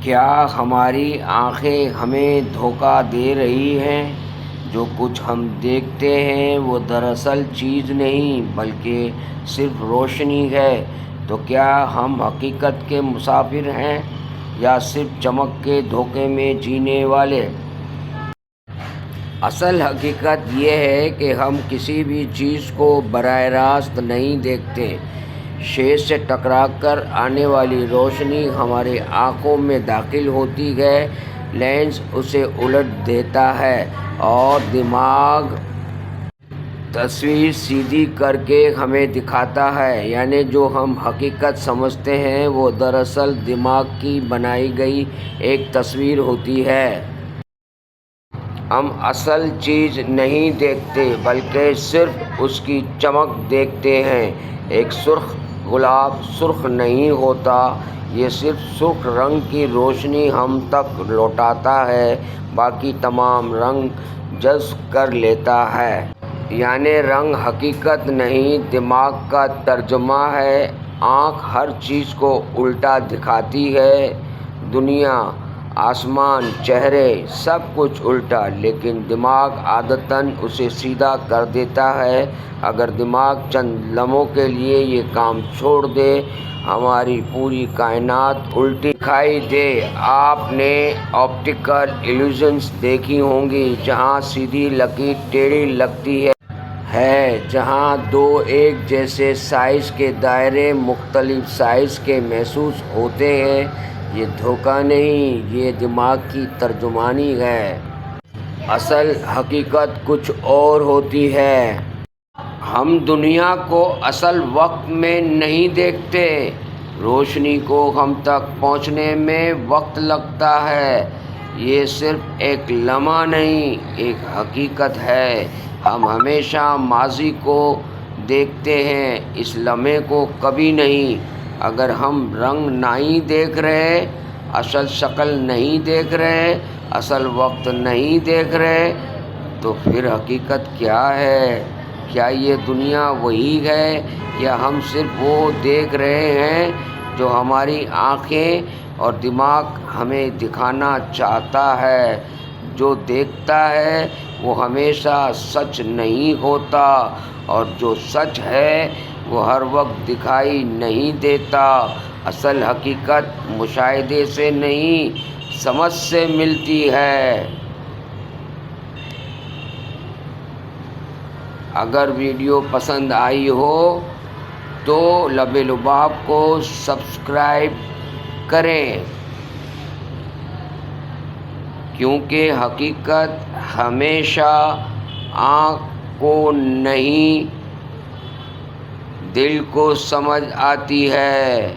کیا ہماری آنکھیں ہمیں دھوکہ دے رہی ہیں؟ جو کچھ ہم دیکھتے ہیں وہ دراصل چیز نہیں بلکہ صرف روشنی ہے۔ تو کیا ہم حقیقت کے مسافر ہیں یا صرف چمک کے دھوکے میں جینے والے؟ اصل حقیقت یہ ہے کہ ہم کسی بھی چیز کو براہ راست نہیں دیکھتے۔ شے سے ٹکرا کر آنے والی روشنی ہماری آنکھوں میں داخل ہوتی ہے، لینس اسے الٹ دیتا ہے اور دماغ تصویر سیدھی کر کے ہمیں دکھاتا ہے۔ یعنی جو ہم حقیقت سمجھتے ہیں وہ دراصل دماغ کی بنائی گئی ایک تصویر ہوتی ہے۔ ہم اصل چیز نہیں دیکھتے بلکہ صرف اس کی چمک دیکھتے ہیں۔ ایک سرخ گلاب سرخ نہیں ہوتا، یہ صرف سرخ رنگ کی روشنی ہم تک لوٹاتا ہے، باقی تمام رنگ جذب کر لیتا ہے۔ یعنی رنگ حقیقت نہیں، دماغ کا ترجمہ ہے۔ آنکھ ہر چیز کو الٹا دکھاتی ہے، دنیا، آسمان، چہرے، سب کچھ الٹا، لیکن دماغ عادتاً اسے سیدھا کر دیتا ہے۔ اگر دماغ چند لمحوں کے لیے یہ کام چھوڑ دے، ہماری پوری کائنات الٹی دکھائی دے۔ آپ نے آپٹیکل ایلیوژنز دیکھی ہوں گی، جہاں سیدھی لکیر ٹیڑھی لگتی ہے، جہاں دو ایک جیسے سائز کے دائرے مختلف سائز کے محسوس ہوتے ہیں۔ یہ دھوکہ نہیں، یہ دماغ کی ترجمانی ہے۔ اصل حقیقت کچھ اور ہوتی ہے۔ ہم دنیا کو اصل وقت میں نہیں دیکھتے۔ روشنی کو ہم تک پہنچنے میں وقت لگتا ہے۔ یہ صرف ایک لمحہ نہیں، ایک حقیقت ہے۔ ہم ہمیشہ ماضی کو دیکھتے ہیں، اس لمحے کو کبھی نہیں۔ اگر ہم رنگ نہیں دیکھ رہے، اصل شکل نہیں دیکھ رہے، اصل وقت نہیں دیکھ رہے، تو پھر حقیقت کیا ہے؟ کیا یہ دنیا وہی ہے یا ہم صرف وہ دیکھ رہے ہیں جو ہماری آنکھیں اور دماغ ہمیں دکھانا چاہتا ہے؟ جو دیکھتا ہے وہ ہمیشہ سچ نہیں ہوتا، اور جو سچ ہے وہ ہر وقت دکھائی نہیں دیتا۔ اصل حقیقت مشاہدے سے نہیں، سمجھ سے ملتی ہے۔ اگر ویڈیو پسند آئی ہو تو لب لباب کو سبسکرائب کریں، کیونکہ حقیقت ہمیشہ آنکھ کو نہیں، دل کو سمجھ آتی ہے۔